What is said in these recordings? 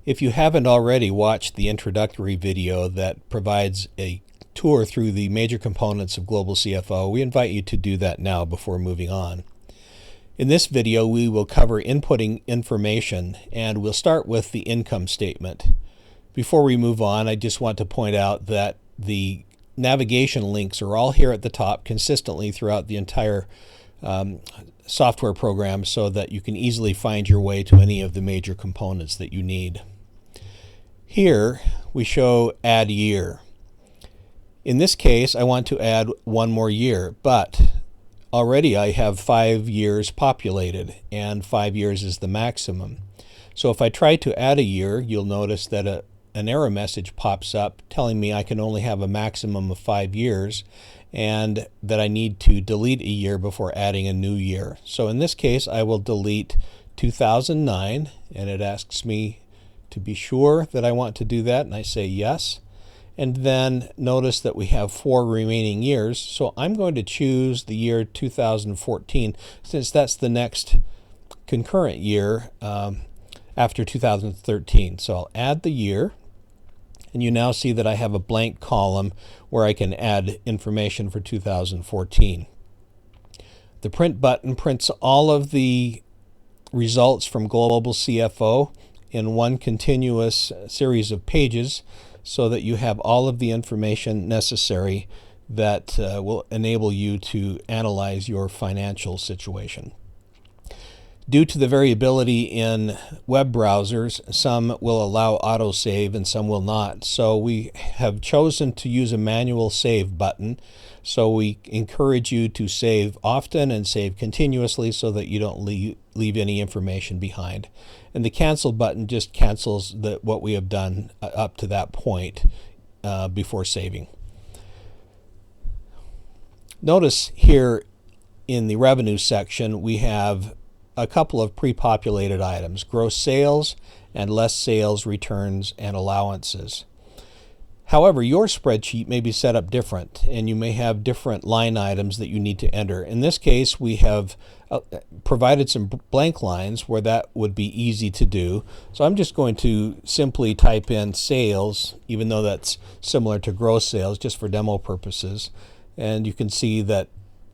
If you haven't already watched the introductory video that provides a tour through the major components of Global CFO, we invite you to do that now before moving on. In this video, we will cover inputting information, and we'll start with the income statement. Before we move on, I just want to point out that the navigation links are all here at the top consistently throughout the entire software program so that you can easily find your way to any of the major components that you need. Here we show add year. In this case, I want to add one more year, but already I have 5 years populated, and 5 years is the maximum. So if I try to add a year, you'll notice that an error message pops up telling me I can only have a maximum of 5 years and that I need to delete a year before adding a new year. So in this case, I will delete 2009, and it asks me to be sure that I want to do that, and I say yes. And then notice that we have 4 remaining years, so I'm going to choose the year 2014 since that's the next concurrent year after 2013. So I'll add the year, and you now see that I have a blank column where I can add information for 2014. The print button prints all of the results from Global CFO in one continuous series of pages so that you have all of the information necessary that will enable you to analyze your financial situation. Due to the variability in web browsers, some will allow autosave and some will not. So we have chosen to use a manual save button. So we encourage you to save often and save continuously so that you don't leave any information behind. And the cancel button just cancels what we have done up to that point before saving. Notice here in the revenue section we have a couple of pre-populated items: gross sales and less sales, returns, and allowances. However, your spreadsheet may be set up different, and you may have different line items that you need to enter. In this case, we have provided some blank lines where that would be easy to do. So I'm just going to simply type in sales, even though that's similar to gross sales, just for demo purposes. And you can see that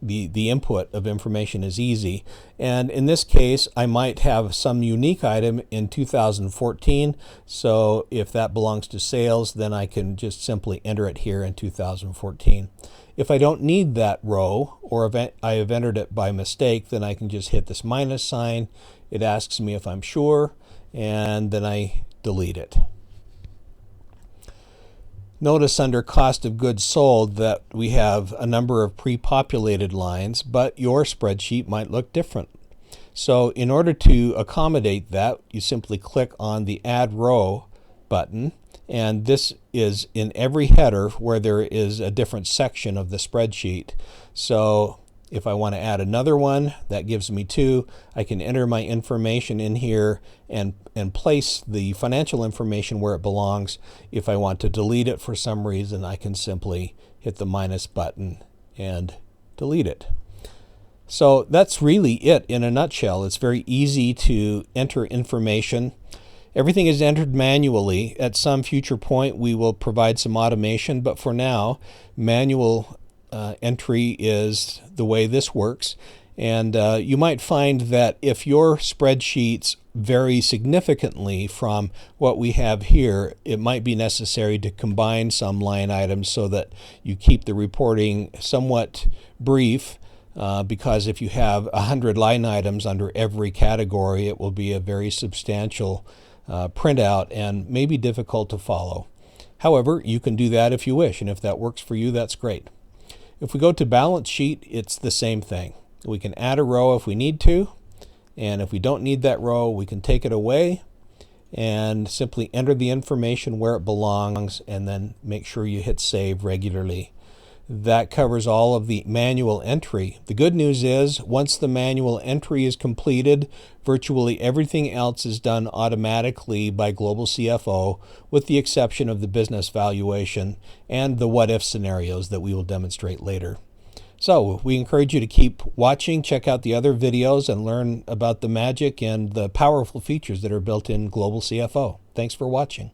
the input of information is easy. And in this case, I might have some unique item in 2014. So if that belongs to sales, then I can just simply enter it here in 2014. If I don't need that row, or if I have entered it by mistake, then I can just hit this minus sign. It asks me if I'm sure, and then I delete it. Notice under cost of goods sold that we have a number of pre-populated lines, but your spreadsheet might look different. So in order to accommodate that, you simply click on the Add Row button, and this is in every header where there is a different section of the spreadsheet. So if I want to add another one, that gives me 2. I can enter my information in here and place the financial information where it belongs. If I want to delete it for some reason, I can simply hit the minus button and delete it. So that's really it in a nutshell. It's very easy to enter information. Everything is entered manually. At some future point, we will provide some automation, but for now, manual entry is the way this works. And you might find that if your spreadsheets vary significantly from what we have here, it might be necessary to combine some line items so that you keep the reporting somewhat brief, because if you have 100 line items under every category, it will be a very substantial printout and may be difficult to follow. However, you can do that if you wish, and if that works for you, that's great. If we go to balance sheet, it's the same thing. We can add a row if we need to, and if we don't need that row, we can take it away and simply enter the information where it belongs, and then make sure you hit save regularly. That covers all of the manual entry. The good news is, once the manual entry is completed, virtually everything else is done automatically by Global CFO, with the exception of the business valuation and the what-if scenarios that we will demonstrate later. So we encourage you to keep watching, check out the other videos, and learn about the magic and the powerful features that are built in Global CFO. Thanks for watching.